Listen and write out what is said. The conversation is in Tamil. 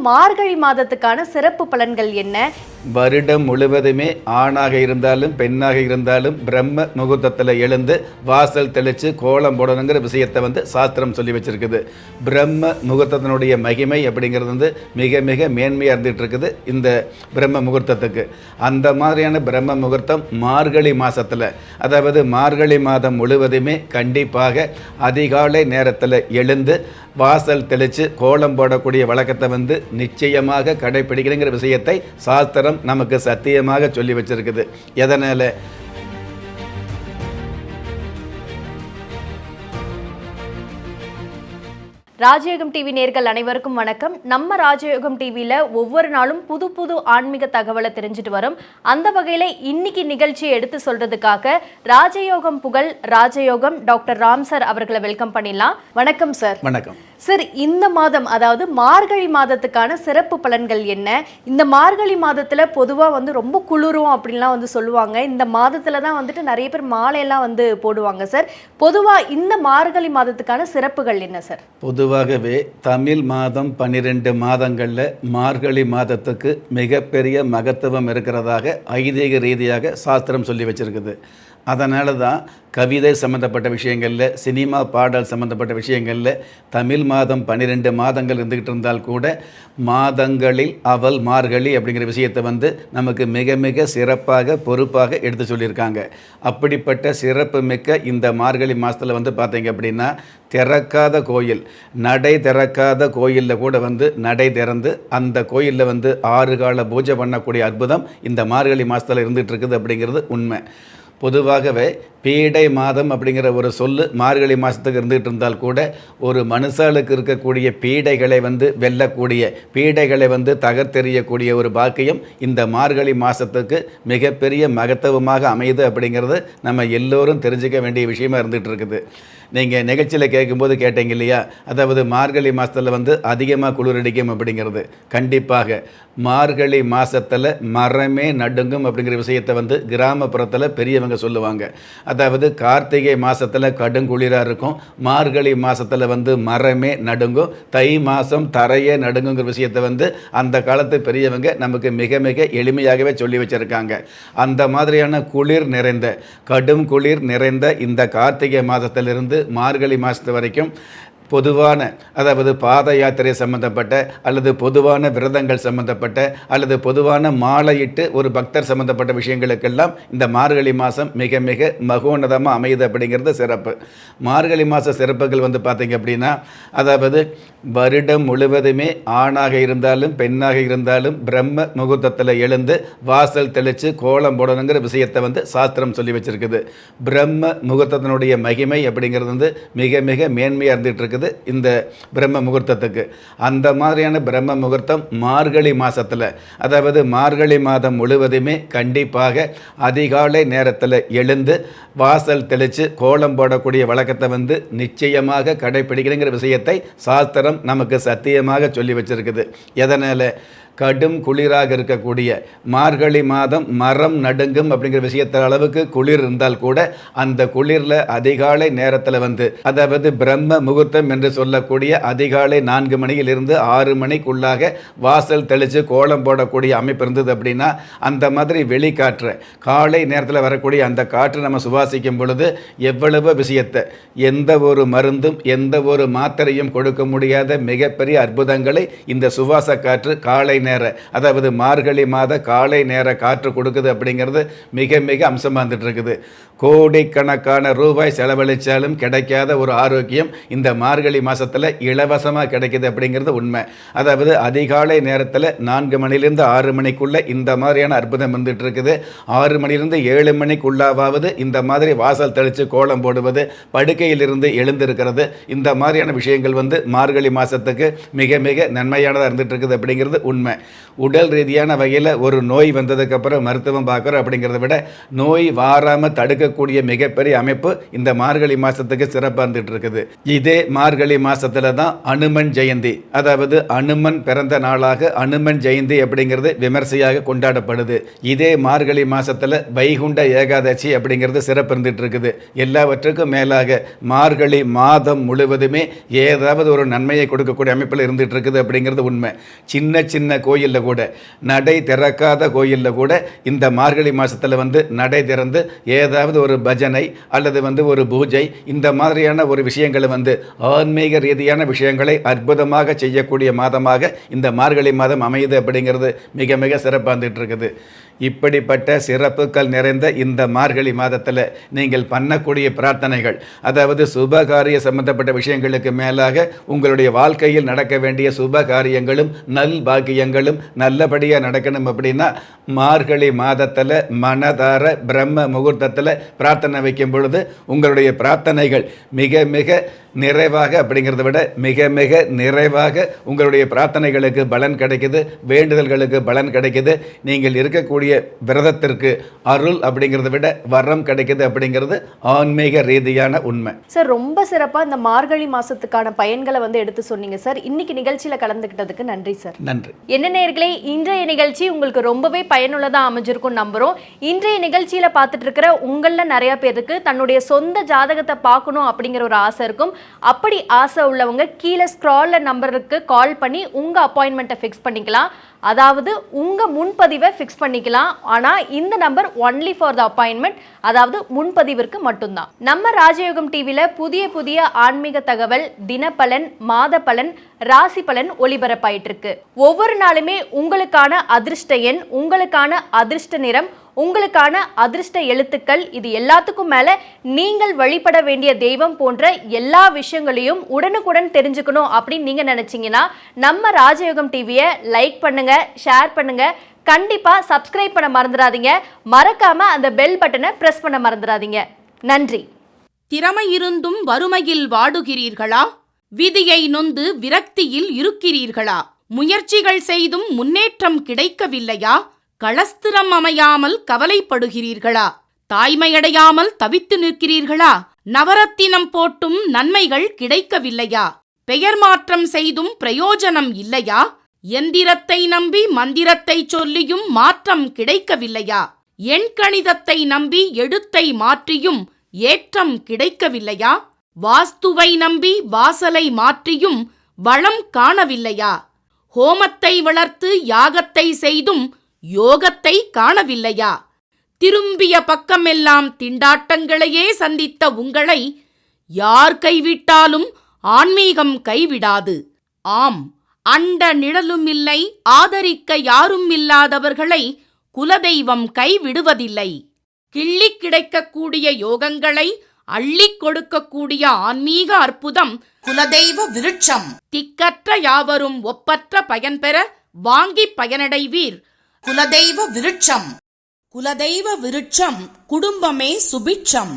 மார்கழி மாதத்துக்கான சிறப்பு பலன்கள் என்ன? வருடம் முழுவதுமே ஆணாக இருந்தாலும் பெண்ணாக இருந்தாலும் பிரம்ம முகூர்த்தத்தில் எழுந்து வாசல் தெளித்து கோலம் போடணுங்கிற விஷயத்தை சாஸ்திரம் சொல்லி வச்சிருக்குது. பிரம்ம முகூர்த்தத்தினுடைய மகிமை அப்படிங்கிறது மிக மிக மேன்மையாக இருந்துகிட்டு இருக்குது இந்த பிரம்ம முகூர்த்தத்துக்கு. அந்த மாதிரியான பிரம்ம முகூர்த்தம் மார்கழி மாதத்தில், அதாவது மார்கழி மாதம் முழுவதுமே கண்டிப்பாக அதிகாலை நேரத்தில் எழுந்து வாசல் தெளித்து கோலம் போடக்கூடிய வழக்கத்தை நிச்சயமாக கடைபிடிக்கிறங்கிற விஷயத்தை சாஸ்திரம் நமக்கு சத்தியமாக சொல்லி வச்சிருக்குது. எதனால்? ராஜயோகம் டிவி நேயர்கள் அனைவருக்கும் வணக்கம். நம்ம ராஜயோகம் டிவியில் ஒவ்வொரு நாளும் புது புது ஆன்மீக தகவலை தெரிஞ்சுட்டு வரும். அந்த வகையில் இன்னைக்கு நிகழ்ச்சியை எடுத்து சொல்றதுக்காக ராஜயோகம் புகழ் ராஜயோகம் டாக்டர் ராம் சார் அவர்களை வெல்கம் பண்ணிடலாம். வணக்கம் சார். வணக்கம் சார். இந்த மாதம், அதாவது மார்கழி மாதத்துக்கான சிறப்பு பலன்கள் என்ன? இந்த மார்கழி மாதத்தில் பொதுவாக ரொம்ப குளிரும் அப்படின்லாம் சொல்லுவாங்க. இந்த மாதத்தில் தான் நிறைய பேர் மாலையெல்லாம் போடுவாங்க சார். பொதுவாக இந்த மார்கழி மாதத்துக்கான சிறப்புகள் என்ன சார்? பொதுவாகவே தமிழ் மாதம் 12 மாதங்களில் மார்கழி மாதத்துக்கு மிகப்பெரிய மகத்துவம் இருக்கிறதாக ஐதீக ரீதியாக சாஸ்திரம் சொல்லி வச்சிருக்குது. அதனால தான் கவிதை சம்மந்தப்பட்ட விஷயங்களில், சினிமா பாடல் சம்மந்தப்பட்ட விஷயங்களில் தமிழ் மாதம் 12 மாதங்கள் இருந்துக்கிட்டு இருந்தால் கூட மாதங்களில் அவள் மார்கழி அப்படிங்கிற விஷயத்தை நமக்கு மிக மிக சிறப்பாக பொறுப்பாக எடுத்து சொல்லியிருக்காங்க. அப்படிப்பட்ட சிறப்பு மிக்க இந்த மார்கழி மாதத்தில் பார்த்தீங்க அப்படின்னா, திறக்காத கோயில், நடை திறக்காத கோயிலில் கூட நடை திறந்து அந்த கோயிலில் 6 கால பூஜை பண்ணக்கூடிய அற்புதம் இந்த மார்கழி மாதத்தில் இருந்துகிட்டு இருக்குது அப்படிங்கிறது உண்மை. பொதுவாகவே பீடை மாதம் அப்படிங்கிற ஒரு சொல்லு மார்கழி மாதத்துக்கு இருந்துகிட்டு இருந்தால் கூட ஒரு மனுஷாளுக்கு இருக்கக்கூடிய பீடைகளை வெல்லக்கூடிய, பீடைகளை தகர்த்தெறியக்கூடிய ஒரு பாக்கியம் இந்த மார்கழி மாதத்துக்கு மிகப்பெரிய மகத்துவமாக அமையுது அப்படிங்கிறது நம்ம எல்லோரும் தெரிஞ்சுக்க வேண்டிய விஷயமா இருந்துகிட்டு இருக்குது. நீங்கள் நிகழ்ச்சியில் கேட்கும்போது கேட்டீங்க இல்லையா, அதாவது மார்கழி மாதத்தில் அதிகமாக குளிரடிக்கும் அப்படிங்கிறது. கண்டிப்பாக மார்கழி மாதத்தில் மரமே நடுங்கும் அப்படிங்கிற விஷயத்தை கிராமப்புறத்தில் பெரியவங்க சொல்லுவாங்க. அதாவது கார்த்திகை மாதத்தில் கடுங்குளிராக இருக்கும், மார்கழி மாதத்தில் மரமே நடுங்கும், தை மாதம் தரையே நடுங்குங்கிற விஷயத்தை அந்த காலத்து பெரியவங்க நமக்கு மிக மிக எளிமையாகவே சொல்லி வச்சுருக்காங்க. அந்த மாதிரியான குளிர் நிறைந்த, கடும் குளிர் நிறைந்த இந்த கார்த்திகை மாதத்திலிருந்து மார்கழி மாதத்து வரைக்கும் பொதுவான, அதாவது பாத யாத்திரை சம்மந்தப்பட்ட அல்லது பொதுவான விரதங்கள் சம்மந்தப்பட்ட அல்லது பொதுவான மாலையிட்டு ஒரு பக்தர் சம்மந்தப்பட்ட விஷயங்களுக்கெல்லாம் இந்த மார்கழி மாதம் மிக மிக மகோன்னதமாக அமையுது அப்படிங்கிறது சிறப்பு. மார்கழி மாத சிறப்புகள் பார்த்திங்க அப்படின்னா, அதாவது வருடம் முழுவதுமே ஆணாக இருந்தாலும் பெண்ணாக இருந்தாலும் பிரம்ம முகூர்த்தத்தில் எழுந்து வாசல் தெளித்து கோலம் போடணுங்கிற விஷயத்தை சாஸ்திரம் சொல்லி வச்சுருக்குது. பிரம்ம முகூர்த்தத்தினுடைய மகிமை அப்படிங்கிறது மிக மிக மேன்மையாக இருந்துகிட்டு இருக்குது இந்த பிரம்ம முகூர்த்தத்துக்கு. அந்த மாதிரியான பிரம்ம முகூர்த்தம் மார்கழி மாதத்தில், அதாவது மார்கழி மாதம் முழுவதுமே கண்டிப்பாக அதிகாலை நேரத்தில் எழுந்து வாசல் தெளித்து கோலம் போடக்கூடிய வழக்கத்தை நிச்சயமாக கடைபிடிக்கிறங்கிற விஷயத்தை சாஸ்திரம் நமக்கு சத்தியமாக சொல்லி வச்சிருக்குது. எதனால்? கடும் குளிராக இருக்கக்கூடிய மார்கழி மாதம் மரம் நடுங்கும் அப்படிங்கிற விஷயத்த அளவுக்கு குளிர் இருந்தால் கூட அந்த குளிரில் அதிகாலை நேரத்தில் அதாவது பிரம்ம முகூர்த்தம் என்று சொல்லக்கூடிய அதிகாலை 4 மணியிலிருந்து 6 மணிக்குள்ளாக வாசல் தெளித்து கோலம் போடக்கூடிய அமைப்பு இருந்தது அப்படின்னா, அந்த மாதிரி வெளிக்காற்று காலை நேரத்தில் வரக்கூடிய அந்த காற்று நம்ம சுவாசிக்கும் பொழுது எவ்வளவு விஷயத்தை, எந்த ஒரு மருந்தும் எந்த ஒரு மாத்திரையும் கொடுக்க முடியாத மிகப்பெரிய அற்புதங்களை இந்த சுவாச காற்று காலை நேர, அதாவது மார்கழி மாத காலை நேர காற்று கொடுக்குது அப்படிங்கிறது மிக மிக அம்சமாக வந்துட்டு இருக்குது. கோடிக்கணக்கான ரூபாய் செலவழித்தாலும் கிடைக்காத ஒரு ஆரோக்கியம் இந்த மார்கழி மாதத்தில் இலவசமாக கிடைக்குது அப்படிங்கிறது உண்மை. அதாவது அதிகாலை நேரத்தில் 4 மணிலிருந்து 6 மணிக்குள்ளே இந்த மாதிரியான அற்புதம் வந்துட்டு இருக்குது. 6 மணிலிருந்து 7 மணிக்குள்ளாவது இந்த மாதிரி வாசல் தெளித்து கோலம் போடுவது, படுக்கையிலிருந்து எழுந்திருக்கிறது, இந்த மாதிரியான விஷயங்கள் மார்கழி மாதத்துக்கு மிக மிக நன்மையானதாக இருந்துட்டு இருக்குது அப்படிங்கிறது உண்மை. உண்மை. உடல் ரீதியான வகையில் ஒரு நோய் வந்ததுக்கப்புறம் மருத்துவம் பார்க்குறோம் அப்படிங்கிறத விட நோய் வாராமல் தடுக்கக்கூடிய மிகப்பெரிய அமைப்பு இந்த மார்கழி மாதத்துக்கு சிறப்பாக இருந்துகிட்டு இருக்குது. இதே மார்கழி மாதத்தில் தான் அனுமன் ஜெயந்தி, அதாவது அனுமன் பிறந்த நாளாக அனுமன் ஜெயந்தி அப்படிங்கிறது விமர்சையாக கொண்டாடப்படுது. இதே மார்கழி மாதத்தில் வைகுண்ட ஏகாதசி அப்படிங்கிறது சிறப்பு இருந்துகிட்டு இருக்குது. எல்லாவற்றுக்கும் மேலாக மார்கழி மாதம் முழுவதுமே ஏதாவது ஒரு நன்மையை கொடுக்கக்கூடிய அமைப்பில் இருந்துகிட்டு இருக்குது அப்படிங்கிறது உண்மை. சின்ன சின்ன கோயிலில் கூட, நடை திறக்காத கோயிலில் கூட இந்த மார்கழி மாதத்தில் நடை திறந்து ஏதாவது ஒரு பஜனை அல்லது ஒரு பூஜை, இந்த மாதிரியான ஒரு விஷயங்களை ஆன்மீக ரீதியான விஷயங்களை அற்புதமாக செய்யக்கூடிய மாதமாக இந்த மார்கழி மாதம் அமையுது அப்படிங்கிறது மிக மிக சிறப்பாக இருந்துகிட்டு இருக்குது. இப்படிப்பட்ட சிறப்புகள் நிறைந்த இந்த மார்கழி மாதத்தில் நீங்கள் பண்ணக்கூடிய பிரார்த்தனைகள், அதாவது சுபகாரிய சம்பந்தப்பட்ட விஷயங்களுக்கு மேலாக உங்களுடைய வாழ்க்கையில் நடக்க வேண்டிய சுப காரியங்களும் நல் பாக்கியங்களும் நல்லபடியாக நடக்கணும் அப்படின்னா மார்கழி மாதத்தில் மனதார பிரம்ம முகூர்த்தத்தில் பிரார்த்தனை வைக்கும் பொழுது உங்களுடைய பிரார்த்தனைகள் மிக மிக நிறைவாக, அப்படிங்கிறத விட மிக மிக நிறைவாக உங்களுடைய பிரார்த்தனைகளுக்கு பலன் கிடைக்குது, வேண்டுதல்களுக்கு பலன் கிடைக்குது. நீங்கள் இருக்கக்கூடிய விரதத்திற்கு அருள் அப்படிங்கிறத விட வரம் கிடைக்குது அப்படிங்கிறது ஆன்மீக ரீதியான உண்மை. சார், ரொம்ப சிறப்பாக இந்த மார்கழி மாசத்துக்கான பயன்களை எடுத்து சொன்னீங்க சார். இன்னைக்கு நிகழ்ச்சியில கலந்துக்கிட்டதுக்கு நன்றி சார். நன்றி. என்ன நேயர்களே, இன்றைய நிகழ்ச்சி உங்களுக்கு ரொம்பவே பயனுள்ளதா அமைஞ்சிருக்கும் நம்புறோம். இன்றைய நிகழ்ச்சியில பார்த்துட்டு இருக்கிற உங்கள நிறைய பேருக்கு தன்னுடைய சொந்த ஜாதகத்தை பார்க்கணும் அப்படிங்கிற ஒரு ஆசை இருக்கும். அப்படி ஆசை உள்ளவங்க கீழே ஸ்க்ரால்ல நம்பருக்கு கால் பண்ணி உங்க அப்பாயின்மெண்ட்டை ஃபிக்ஸ் பண்ணிக்கலாம். அதாவது உங்க முன்பதிவை ஃபிக்ஸ் பண்ணிக்கலாம். ஆனா இந்த number only for the appointment, அதாவது முன்பதிவிற்கு மட்டும்தான். நம்ம ராஜயோகம் டிவில புதிய புதிய ஆன்மீக தகவல், தினப்பலன், மாத பலன், ராசி பலன் ஒளிபரப்பாயிட்டு இருக்கு. ஒவ்வொரு நாளுமே உங்களுக்கான அதிர்ஷ்ட எண், உங்களுக்கான அதிர்ஷ்ட நிறம், உங்களுக்கான அதிர்ஷ்ட எழுத்துக்கள், இது எல்லாத்துக்கும் மேல நீங்கள் வழிபட வேண்டிய தெய்வம் போன்ற எல்லா விஷயங்களையும் உடனுக்குடன் தெரிஞ்சுக்கணும் அப்படின்னு நீங்க நினைச்சீங்கன்னா நம்ம ராஜயோகம் டிவியை லைக் பண்ணுங்க, ஷேர் பண்ணுங்க, கண்டிப்பா சப்ஸ்கிரைப் பண்ண மறந்துடாதீங்க. மறக்காம அந்த பெல் பட்டனை பிரஸ் பண்ண மறந்துடாதீங்க. நன்றி. திறமை இருந்தும் வறுமையில் வாடுகிறீர்களா? விதியை நொந்து விரக்தியில் இருக்கிறீர்களா? முயற்சிகள் செய்தும் முன்னேற்றம் கிடைக்கவில்லையா? களஸ்திரம் அமையாமல் கவலைப்படுகிறீர்களா? தாய்மையடையாமல் தவித்து நிற்கிறீர்களா? நவரத்தினம் போட்டும் நன்மைகள் கிடைக்கவில்லையா? பெயர் மாற்றம் செய்தும் பிரயோஜனம் இல்லையா? எந்திரத்தை நம்பி மந்திரத்தை சொல்லியும் மாற்றம் கிடைக்கவில்லையா? எண்கணிதத்தை நம்பி எழுத்தை மாற்றியும் ஏற்றம் கிடைக்கவில்லையா? வாஸ்துவை நம்பி வாசலை மாற்றியும் வளம் காணவில்லையா? ஹோமத்தை வளர்த்து யாகத்தை செய்தும் யோகத்தை காணவில்லையா? திரும்பிய பக்கமெல்லாம் திண்டாட்டங்களையே சந்தித்த உங்களை யார் கைவிட்டாலும் ஆன்மீகம் கைவிடாது. ஆம், அண்ட நிழலுமில்லை, ஆதரிக்க யாரும் இல்லாதவர்களை குலதெய்வம் கைவிடுவதில்லை. கிள்ளி கிடைக்கக்கூடிய யோகங்களை அள்ளிக் கொடுக்கக்கூடிய ஆன்மீக அற்புதம் குலதெய்வ விருட்சம். திக்கற்ற யாவரும் ஒப்பற்ற பயன்பெற வாங்கி பயனடைவீர். குலதெய்வ விருட்சம். குலதெய்வ விருட்சம், குடும்பமே சுபிட்சம்.